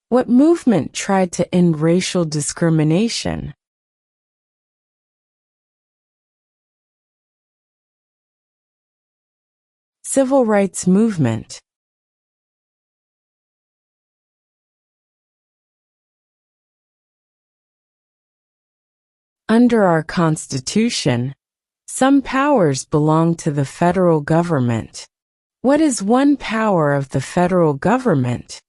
What movement tried to end racial discrimination? Civil rights movement. Under our Constitution, some powers belong to the federal government. What is one power of the federal government?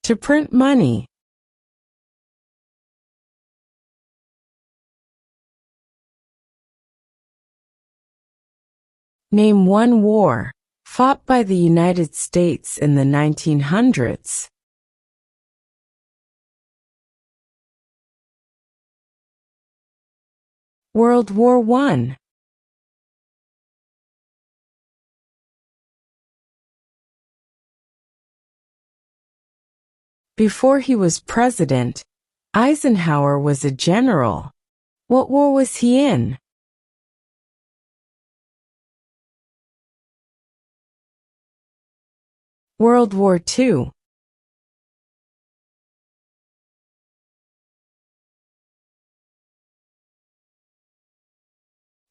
To print money. Name one war fought by the United States in the 1900s. World War I. Before he was president, Eisenhower was a general. What war was he in? World War II.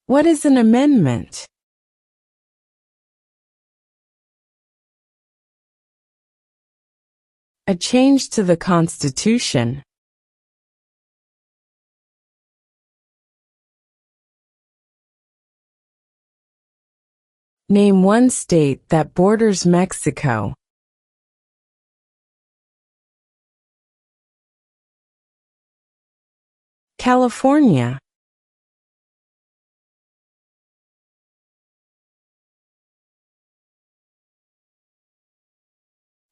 What is an amendment? A change to the Constitution. Name one state that borders Mexico. California.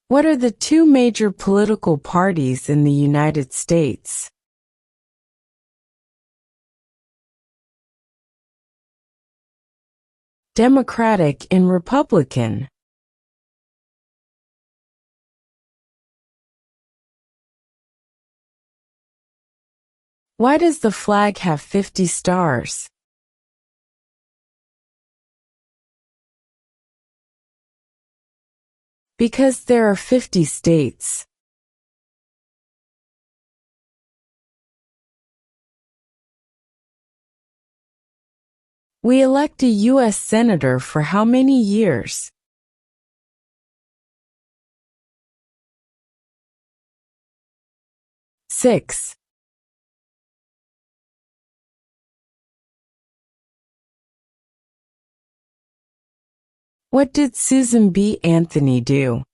What are the two major political parties in the United States? Democratic and Republican. Why does the flag have 50 stars? Because there are 50 states. We elect a U.S. Senator for how many years? Six. What did Susan B. Anthony do?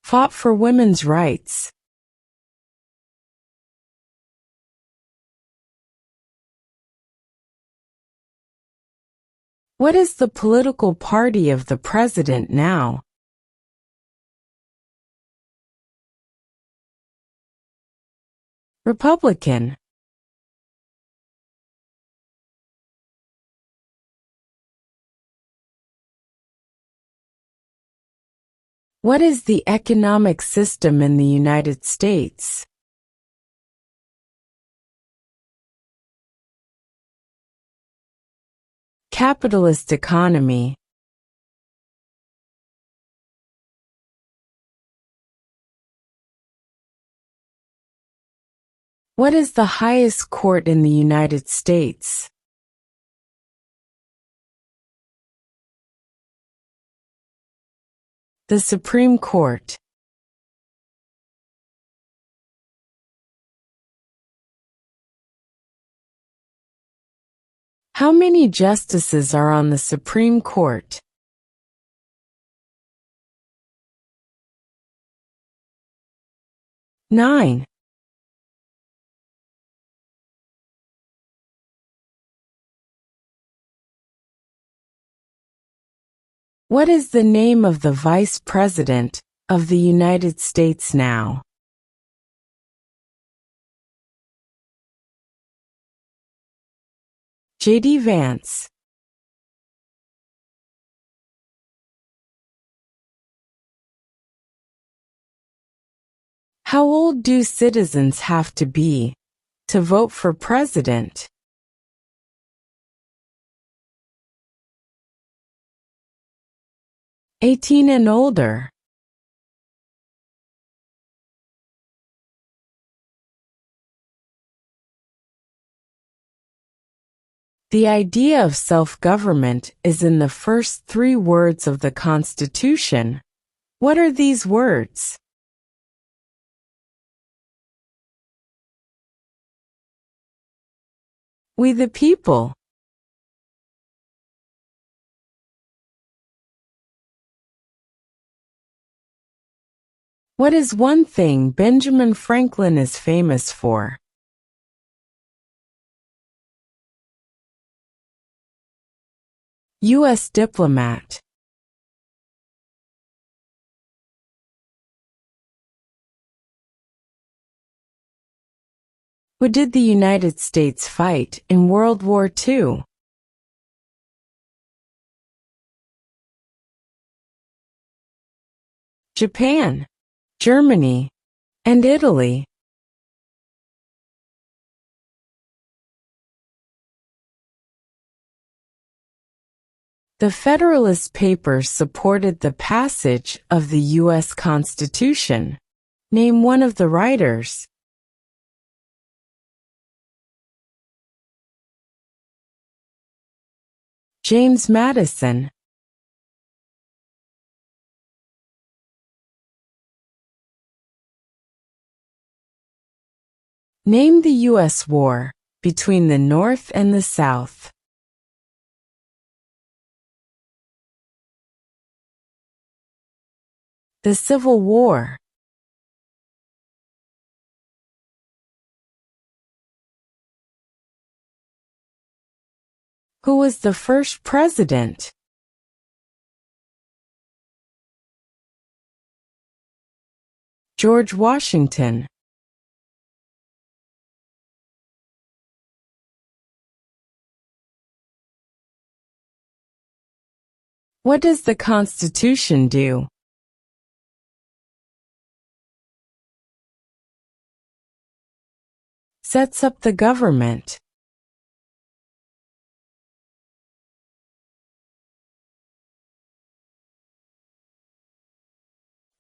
Fought for women's rights. What is the political party of the president now? Republican. What is the economic system in the United States? Capitalist economy. What is the highest court in the United States? The Supreme Court. How many justices are on the Supreme Court? 9. What is the name of the Vice President of the United States now? J.D. Vance. How old do citizens have to be To vote for president. 18 and older. The idea of self-government is in the first 3 words of the Constitution. What are these words? We the people. What is one thing Benjamin Franklin is famous for? U.S. diplomat. Who did the United States fight in World War II? Japan, Germany, and Italy. The Federalist Papers supported the passage of the U.S. Constitution. Name one of the writers. James Madison. Name the U.S. war between the North and the South. The Civil War. Who was the first president? George Washington. What does the Constitution do? Sets up the government.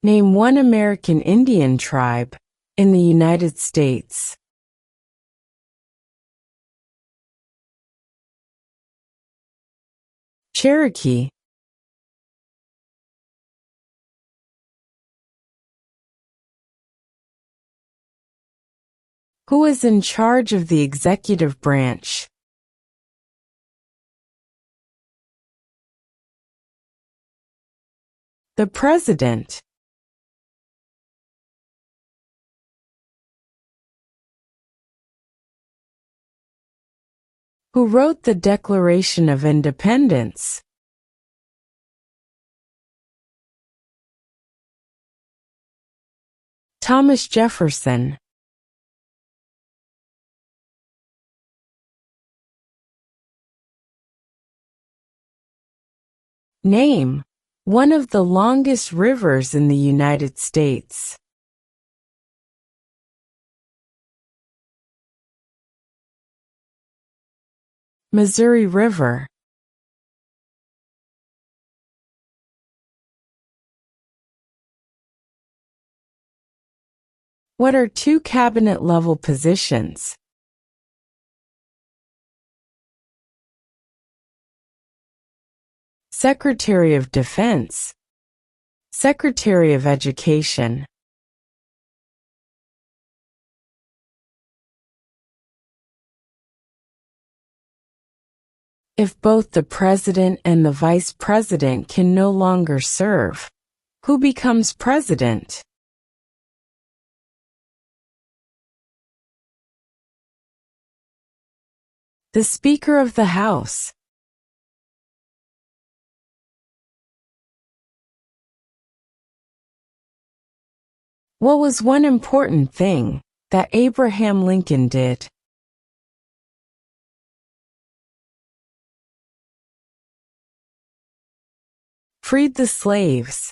Name one American Indian tribe in the United States. Cherokee. Who is in charge of the executive branch? The President. Who wrote the Declaration of Independence? Thomas Jefferson. Name one of the longest rivers in the United States. Missouri River. What are 2 cabinet-level positions? Secretary of Defense. Secretary of Education. If both the president and the vice president can no longer serve, who becomes president? The Speaker of the House. What was one important thing that Abraham Lincoln did? Freed the slaves.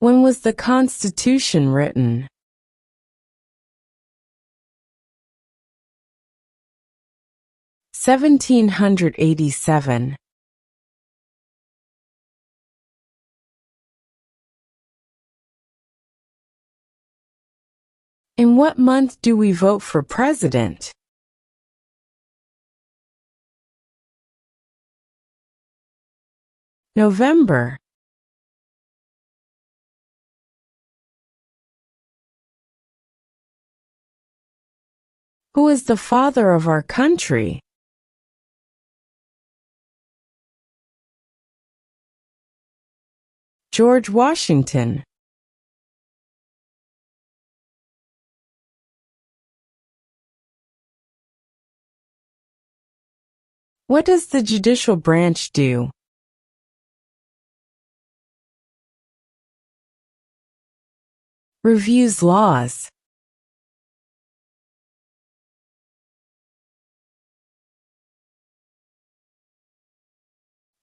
When was the Constitution written? 1787. In what month do we vote for president? November. Who is the father of our country? George Washington. What does the judicial branch do? Reviews laws.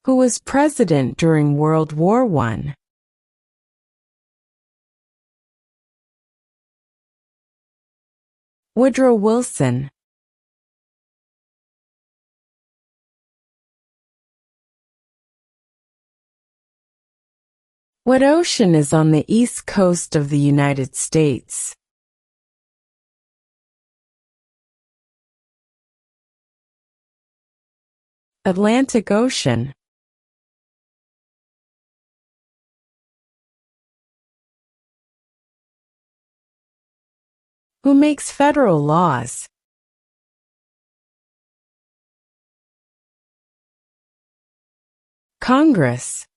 Who was president during World War I? Woodrow Wilson. What ocean is on the east coast of the United States? Atlantic Ocean. Who makes federal laws? Congress.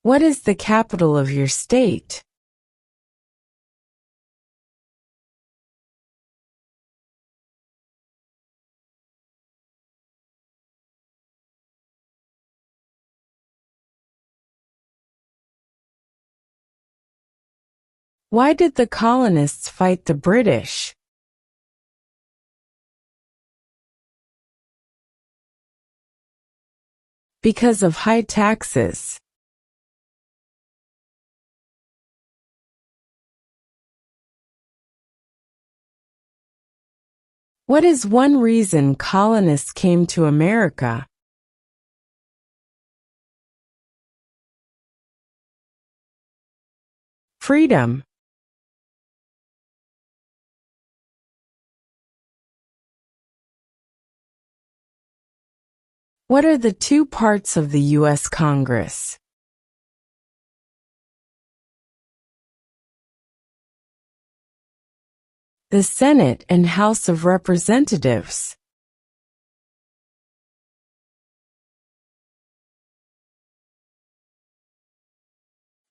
What is the capital of your state? Why did the colonists fight the British? Because of high taxes. What is one reason colonists came to America? Freedom. What are the two parts of the U.S. Congress? The Senate and House of Representatives.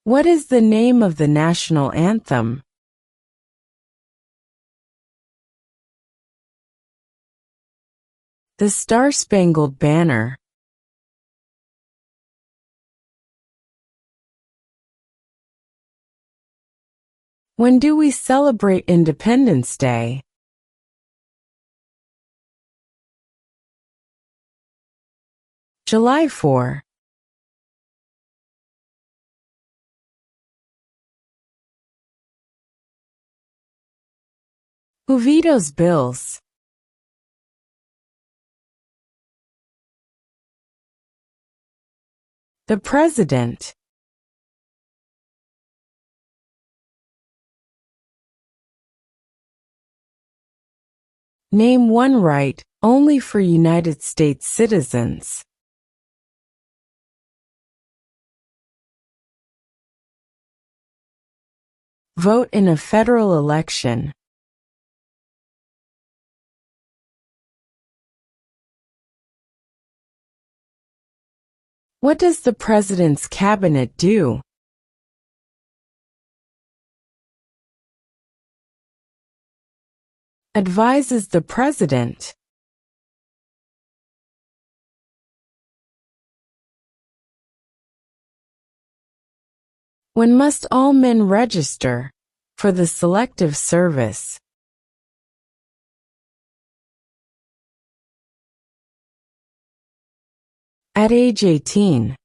What is the name of the national anthem? The Star-Spangled Banner. When do we celebrate Independence Day? July 4. Who vetoes bills? The President. Name one right, only for United States citizens. Vote in a federal election. What does the President's cabinet do? Advises the President. When must all men register for the Selective Service? At age 18.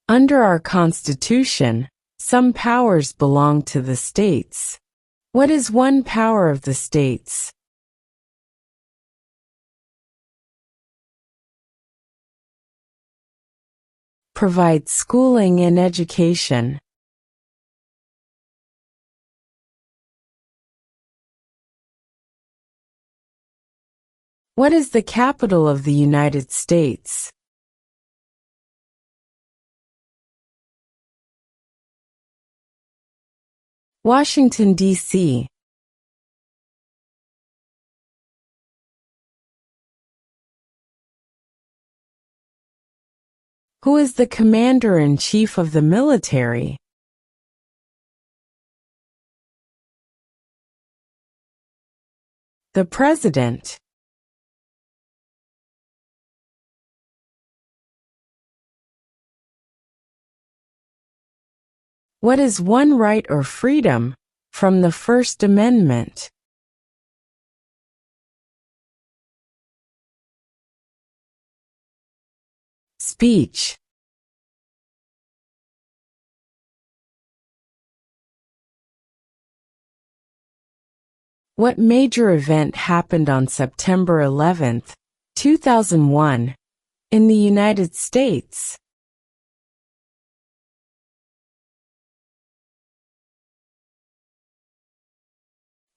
Under our Constitution, some powers belong to the states. What is one power of the states? Provide schooling and education. What is the capital of the United States? Washington, D.C. Who is the Commander-in-Chief of the military? The President. What is one right or freedom from the First Amendment? Speech. What major event happened on September 11, 2001, in the United States?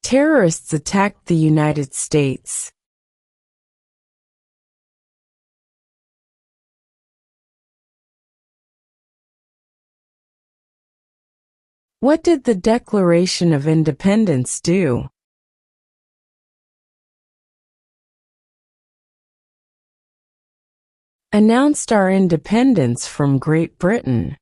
Terrorists attacked the United States. What did the Declaration of Independence do? Announced our independence from Great Britain.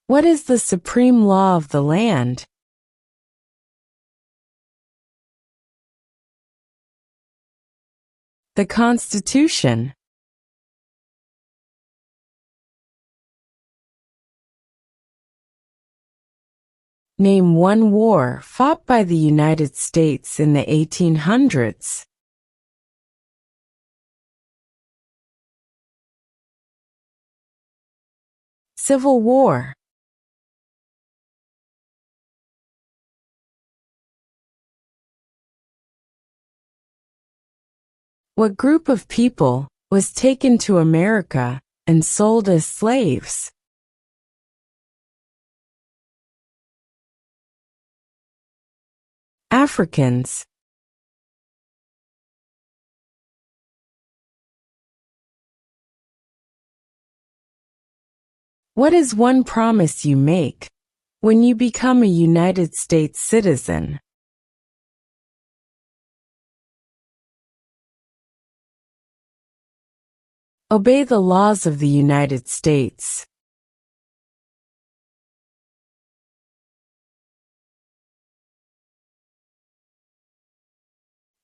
What is the supreme law of the land? The Constitution. Name one war fought by the United States in the 1800s. Civil War. What group of people was taken to America and sold as slaves? Africans. What is one promise you make when you become a United States citizen? Obey the laws of the United States.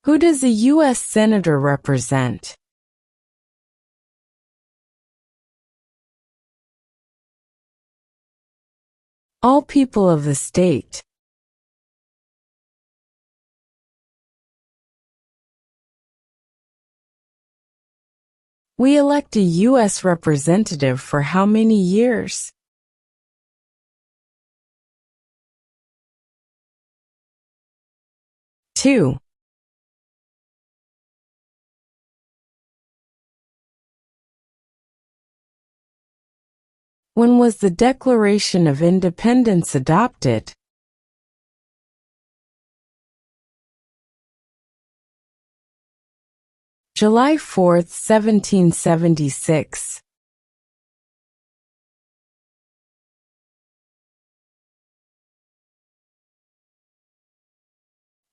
Who does a U.S. Senator represent? All people of the state. We elect a U.S. representative for how many years? 2. When was the Declaration of Independence adopted? July 4, 1776.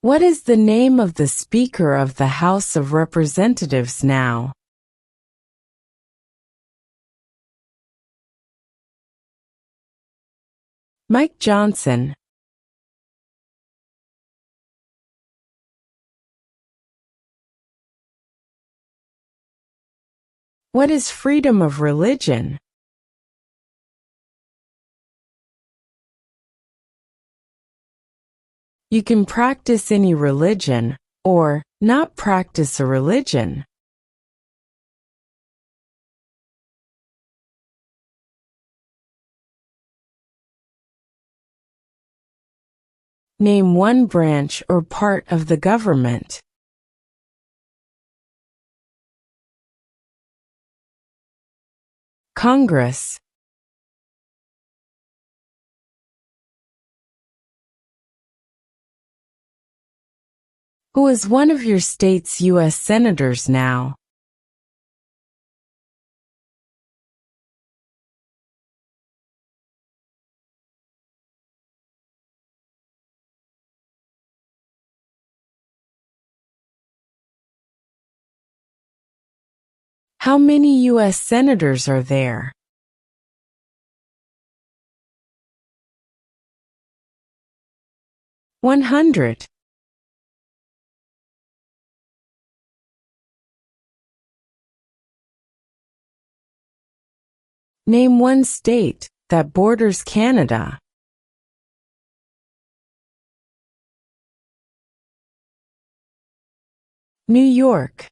What is the name of the Speaker of the House of Representatives now? Mike Johnson. What is freedom of religion? You can practice any religion, or not practice a religion. Name one branch or part of the government. Congress. Who is one of your state's U.S. senators now? How many U.S. senators are there? $100. Name one state that borders Canada. New York.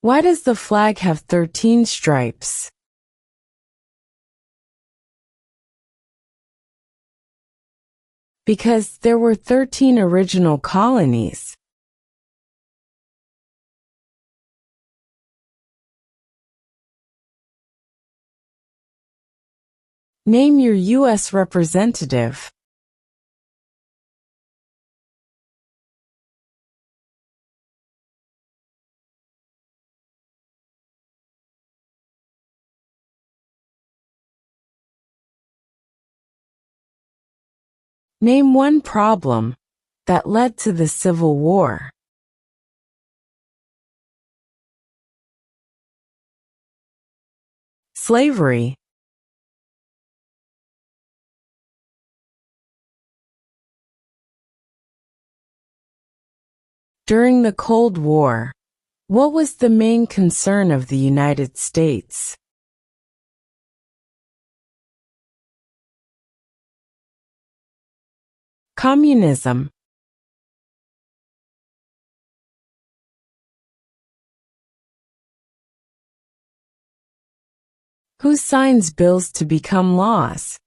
Why does the flag have 13 stripes? Because there were 13 original colonies. Name your U.S. representative. Name one problem that led to the Civil War. Slavery. During the Cold War, what was the main concern of the United States? Communism. Who signs bills to become laws?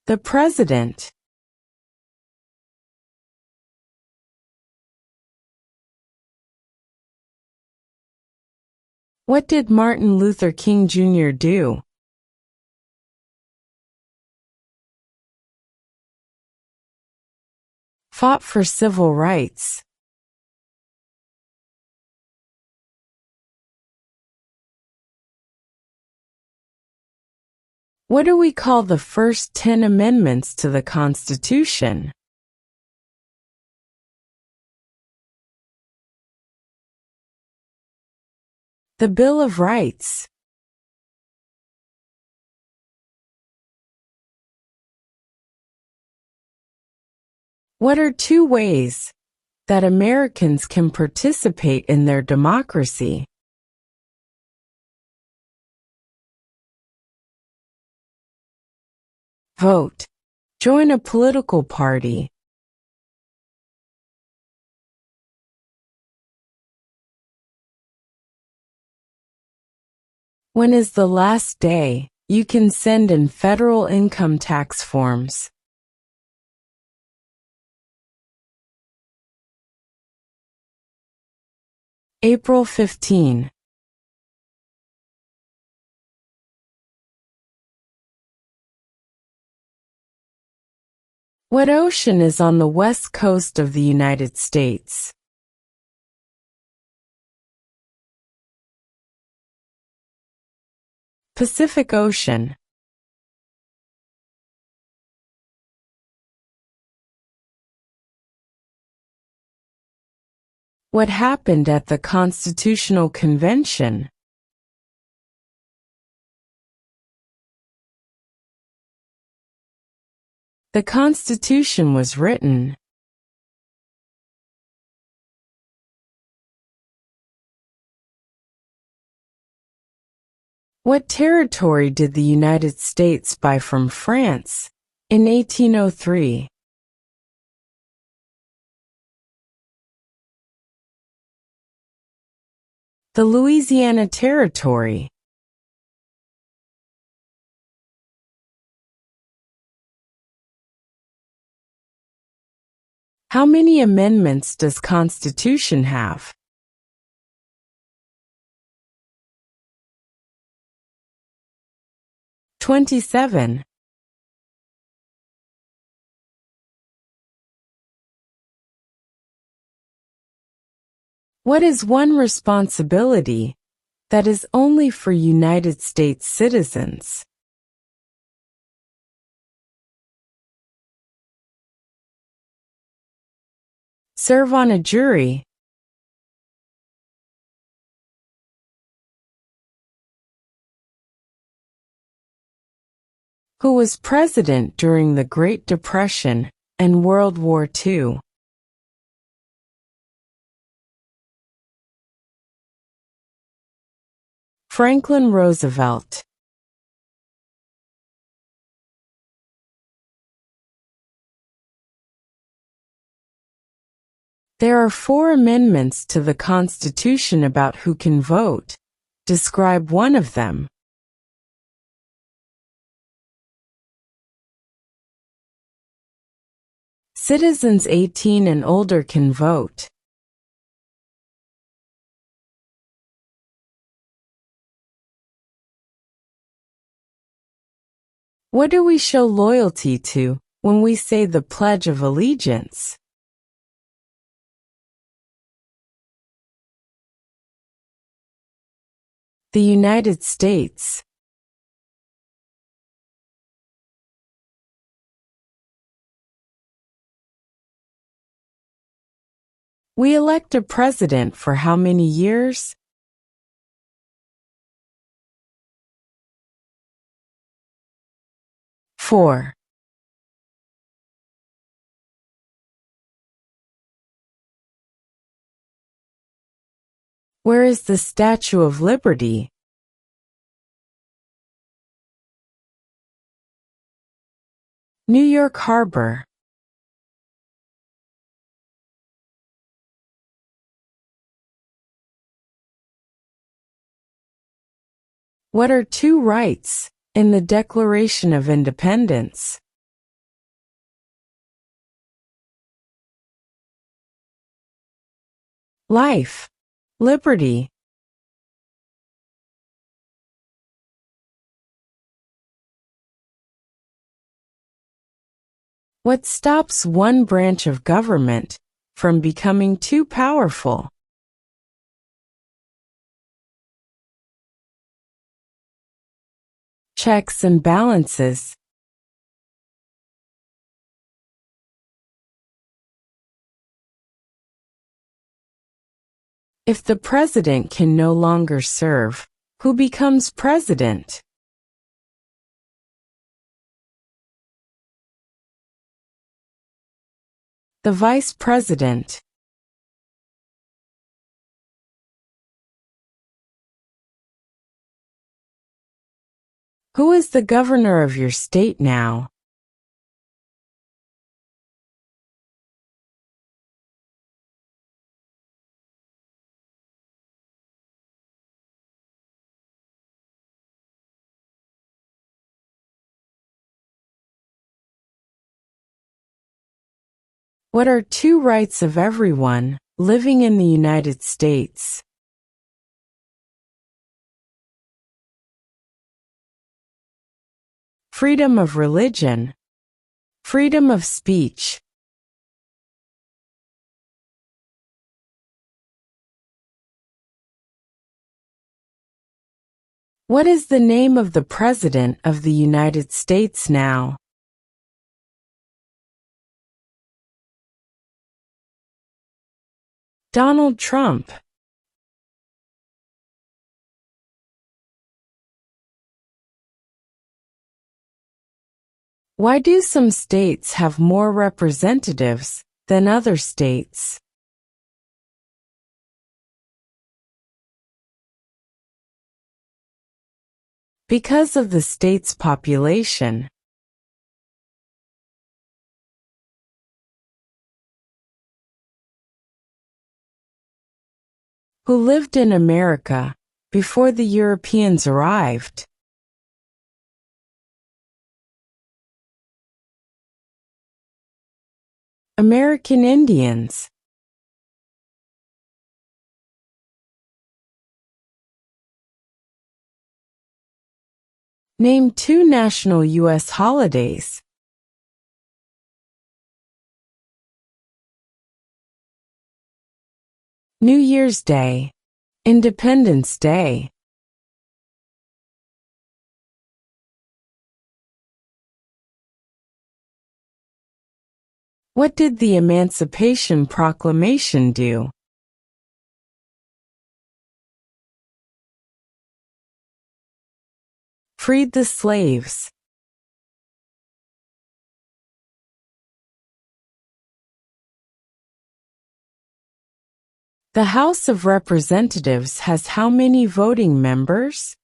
The President. What did Martin Luther King Jr. do? Fought for civil rights. What do we call the first 10 amendments to the Constitution? The Bill of Rights. What are two ways that Americans can participate in their democracy? Vote. Join a political party. When is the last day you can send in federal income tax forms? April 15. What ocean is on the west coast of the United States? Pacific Ocean. What happened at the Constitutional Convention? The Constitution was written. What territory did the United States buy from France in 1803? The Louisiana Territory. How many amendments does Constitution have? 27. What is one responsibility that is only for United States citizens? Serve on a jury. Who was president during the Great Depression and World War II? Franklin Roosevelt. There are 4 amendments to the Constitution about who can vote. Describe one of them. Citizens 18 and older can vote. What do we show loyalty to when we say the Pledge of Allegiance? The United States. We elect a president for how many years? 4. Where is the Statue of Liberty? New York Harbor. What are 2 rights in the Declaration of Independence? Life, liberty. What stops one branch of government from becoming too powerful? Checks and balances. If the president can no longer serve, who becomes president? The vice president. Who is the governor of your state now? What are 2 rights of everyone living in the United States? Freedom of religion. Freedom of speech. What is the name of the President of the United States now? Donald Trump. Why do some states have more representatives than other states? Because of the state's population. Who lived in America before the Europeans arrived? American Indians. Name 2 national U.S. holidays. New Year's Day, Independence Day. What did the Emancipation Proclamation do? Freed the slaves. The House of Representatives has how many voting members?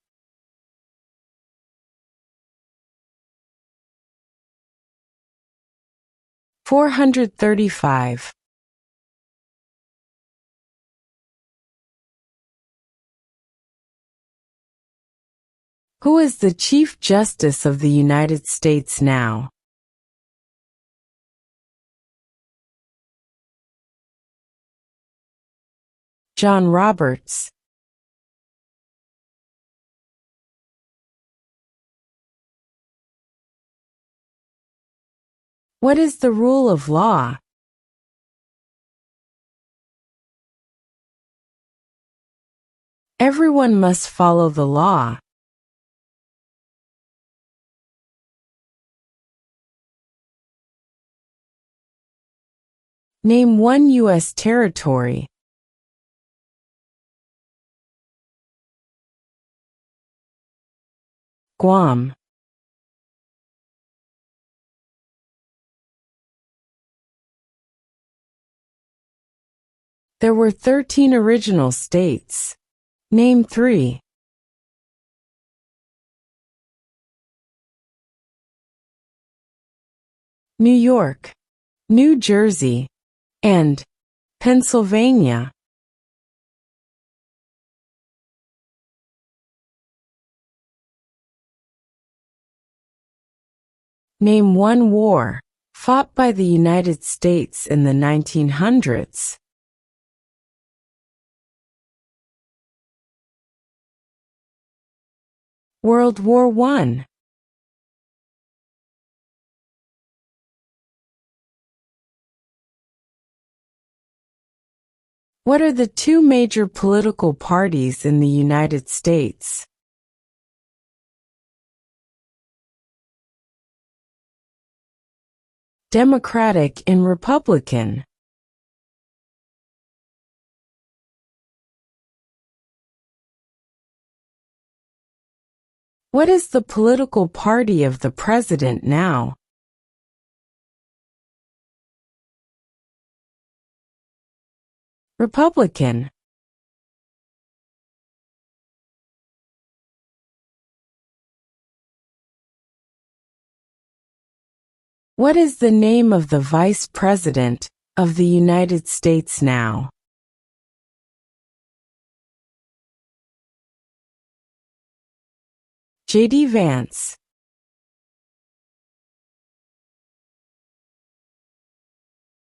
(435). Who is the Chief Justice of the United States now? John Roberts. What is the rule of law? Everyone must follow the law. Name 1 U.S. territory. Guam. There were 13 original states. Name 3. New York, New Jersey, and Pennsylvania. Name 1 war fought by the United States in the 1900s. World War I. What are the 2 major political parties in the United States? Democratic and Republican. What is the political party of the president now? Republican. What is the name of the Vice President of the United States now? J.D. Vance.